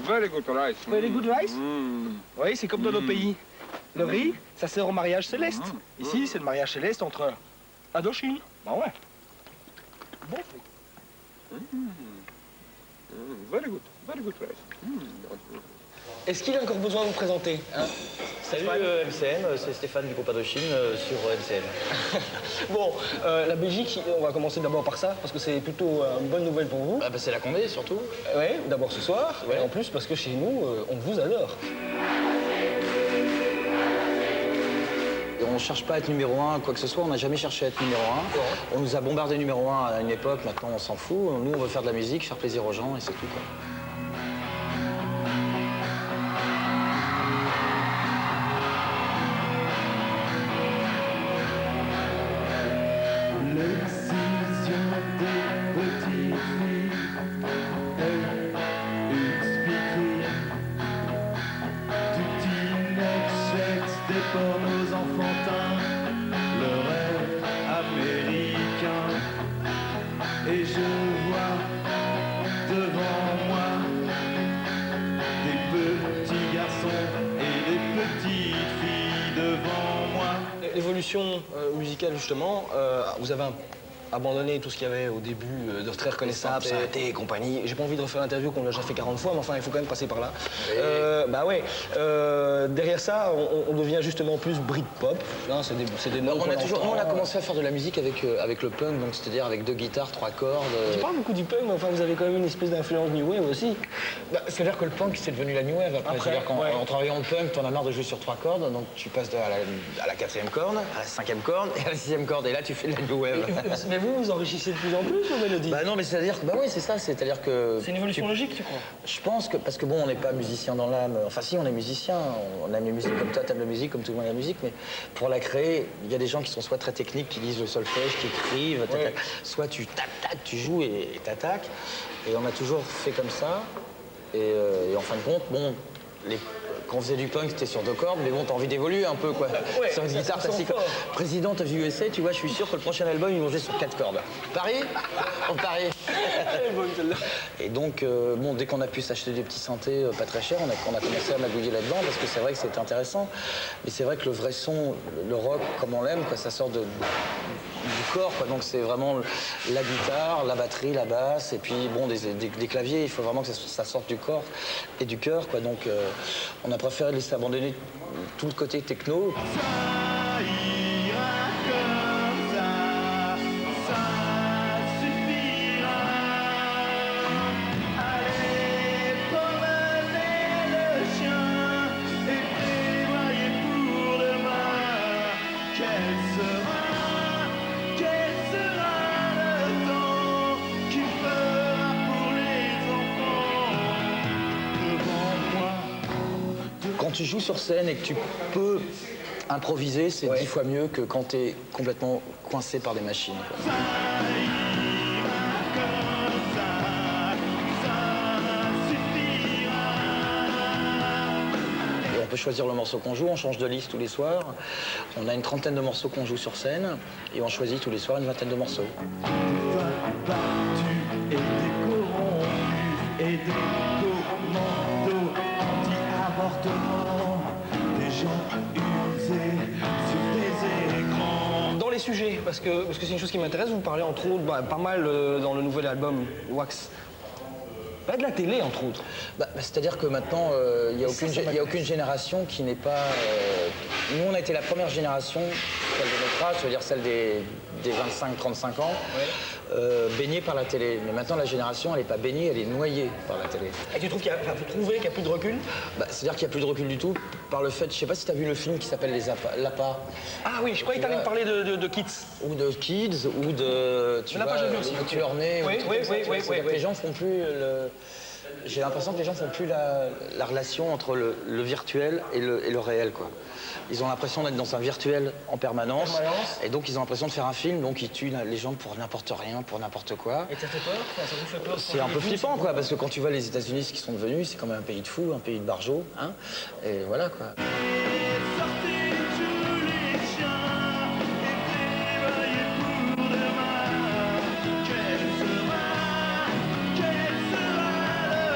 Very good rice. Very good rice? Oui, c'est comme dans nos pays. Le riz, ça sert au mariage céleste. Ici, c'est le mariage céleste entre Indochine. Bah ouais. Bon fruit. Very good rice. Est-ce qu'il a encore besoin de vous présenter hein? Salut MCM, c'est Stéphane du groupe Indochine sur MCM. Bon, la Belgique, on va commencer d'abord par ça, parce que c'est plutôt une bonne nouvelle pour vous. Bah, c'est la Condé surtout. Oui, d'abord ce soir, Ouais. et en plus parce que chez nous, on vous adore. Et on ne cherche pas à être numéro 1, quoi que ce soit, on n'a jamais cherché à être numéro 1. On nous a bombardé numéro 1 à une époque, maintenant on s'en fout. Nous on veut faire de la musique, faire plaisir aux gens et c'est tout quoi. Nos enfantins, le rêve américain. Et je vois devant moi des petits garçons et des petites filles devant moi. L'évolution musicale, justement, vous avez abandonné tout ce qu'il y avait au début de très reconnaissable, synthé et compagnie. J'ai pas envie de refaire l'interview qu'on l'a déjà fait 40 fois, mais enfin, il faut quand même passer par là. Oui. Bah ouais. Derrière ça, on devient justement plus Britpop. Hein, c'est des noms On qu'on a toujours, entend. nous, on a commencé à faire de la musique avec le punk, donc c'est-à-dire avec 2 guitares, 3 cordes. Je parle beaucoup du punk, mais enfin, vous avez quand même une espèce d'influence new wave aussi. Bah, c'est-à-dire que le punk, c'est devenu la new wave après. Après, C'est-à-dire qu'en ouais. en travaillant le punk, t'en as marre de jouer sur 3 cordes, donc tu passes à la 4e corde, à la 5e corde et à la 6e corde, et là tu fais de la new wave. Mais vous enrichissez de plus en plus vos mélodies. Bah non, mais c'est-à-dire que, bah oui, c'est ça, c'est-à-dire que... C'est une évolution logique, tu crois? Je pense que, parce que bon, on n'est pas musicien dans l'âme, enfin si, on est musicien, on aime la musique comme toi, t'aimes la musique, comme tout le monde aime la musique, mais pour la créer, il y a des gens qui sont soit très techniques, qui lisent le solfège, qui écrivent, Ouais. soit tu tac, tu joues et t'attaques, et on a toujours fait comme ça, et en fin de compte, bon, quand on faisait du punk, c'était sur 2 cordes, mais bon, t'as envie d'évoluer un peu, quoi. Ouais, Sur une ça guitare, sent t'as 6 cordes. fort. Président, t'as vu USA, tu vois, je suis sûr que le prochain album, ils vont jouer sur 4 cordes. Paris? On parie. Elle est bonne, celle-là. Et donc, bon, dès qu'on a pu s'acheter des petits synthés pas très chers, on a commencé à magouiller là-dedans parce que c'est vrai que c'était intéressant. Mais c'est vrai que le vrai son, le rock, comme on l'aime, quoi, ça sort du corps, quoi. Donc c'est vraiment la guitare, la batterie, la basse, et puis bon, des claviers. Il faut vraiment que ça sorte du corps et du cœur, quoi. Donc, on a préféré laisser abandonner tout le côté techno. Ça ira comme ça suffira. Allez, promenez le chien et prévoyez pour demain. Quel sera le temps qu'il fera pour les enfants devant moi? Quand tu joues sur scène et que tu peux improviser, c'est 10 fois mieux que quand tu es complètement coincé par des machines, quoi. Et on peut choisir le morceau qu'on joue, on change de liste tous les soirs. On a une 30aine de morceaux qu'on joue sur scène et on choisit tous les soirs une 20aine de morceaux. Battus et des corrompus et des commandos anti-avortement, des gens usés sur des écrans. Dans les sujets, parce que c'est une chose qui m'intéresse, vous parlez entre autres pas mal dans le nouvel album Wax. Pas de la télé, entre autres. C'est-à-dire que maintenant, il n'y a aucune génération qui n'est pas... Nous, on a été la première génération, celle de notre âge, c'est-à-dire celle des 25-35 ans, baignée par la télé. Mais maintenant, la génération, elle n'est pas baignée, elle est noyée par la télé. Et tu trouves vous trouvez qu'il n'y a plus de recul? C'est-à-dire qu'il n'y a plus de recul du tout par le fait... Je sais pas si tu as vu le film qui s'appelle Les Lappas. Ah oui, je croyais que tu allais me parler de Kids. Ou de Kids, ou de... Tu Mais Lappas, vois, j'ai vu aussi. Le tueur né. Oui, ou des trucs oui, comme ça, oui, tu vois. oui, C'est-à-dire oui, que les oui. gens font plus J'ai l'impression que les gens font plus la relation entre le virtuel et le réel, quoi. Ils ont l'impression d'être dans un virtuel en permanence. Et donc ils ont l'impression de faire un film, donc ils tuent les gens pour n'importe rien, pour n'importe quoi. Et ça fait peur? Enfin, ça vous fait peur? C'est un peu flippant, quoi, parce que quand tu vois les États-Unis, ce qu'ils sont devenus, c'est quand même un pays de fous, un pays de barjots, hein. Et voilà, quoi. Sortez tous les chiens et prévoyez pour demain. Quel sera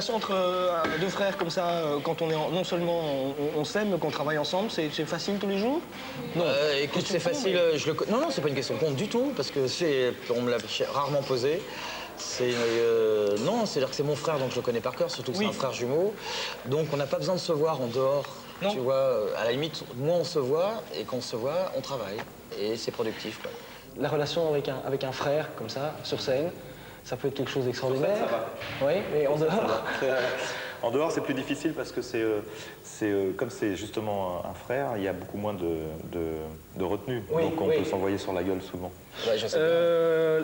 relation entre deux frères comme ça, quand on est non seulement on s'aime, mais qu'on travaille ensemble, c'est facile tous les jours? Non. Écoute, c'est facile. Non, non, c'est pas une question de compte du tout, parce que on me l'a rarement posé. Non, c'est-à-dire que c'est mon frère, donc je le connais par cœur, surtout que c'est un frère jumeau. Donc on n'a pas besoin de se voir en dehors. Non. Tu vois, à la limite, moins on se voit, et quand on se voit, on travaille. Et c'est productif, quoi. La relation avec un frère, comme ça, sur scène, ça peut être quelque chose d'extraordinaire. Ça va. Oui, mais en dehors. En dehors, c'est plus difficile parce que comme c'est justement un frère, il y a beaucoup moins de retenue. Oui, donc on oui. peut s'envoyer sur la gueule souvent. Ouais, je sais.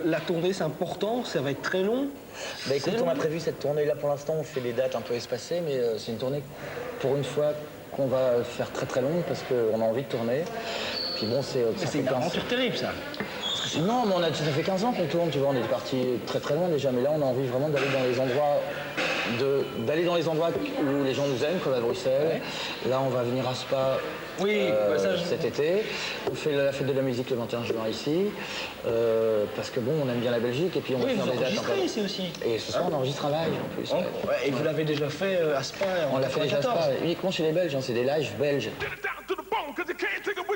La tournée, c'est important, ça va être très long. Bah écoute, on a prévu cette tournée-là pour l'instant, on fait des dates un peu espacées, mais c'est une tournée, pour une fois, qu'on va faire très très longue parce qu'on a envie de tourner. Puis bon, ça C'est fait une 15 aventure terrible, ça. Non, mais ça fait 15 ans qu'on tourne, tu vois, on est parti très très loin déjà, mais là on a envie vraiment d'aller dans les endroits où les gens nous aiment, comme à Bruxelles. Là on va venir à Spa cet été. On fait la fête de la musique le 21 juin ici, parce que bon, on aime bien la Belgique et puis on va Oui, faire vous des dates. enregistrez ici aussi. Et ce soir on enregistre un live en plus. Ouais. Et vous l'avez déjà fait à Spa en On l'a fait déjà à 94. Spa, uniquement chez les Belges, hein, c'est des lives belges. Get it down to the bone, 'cause you can't take it with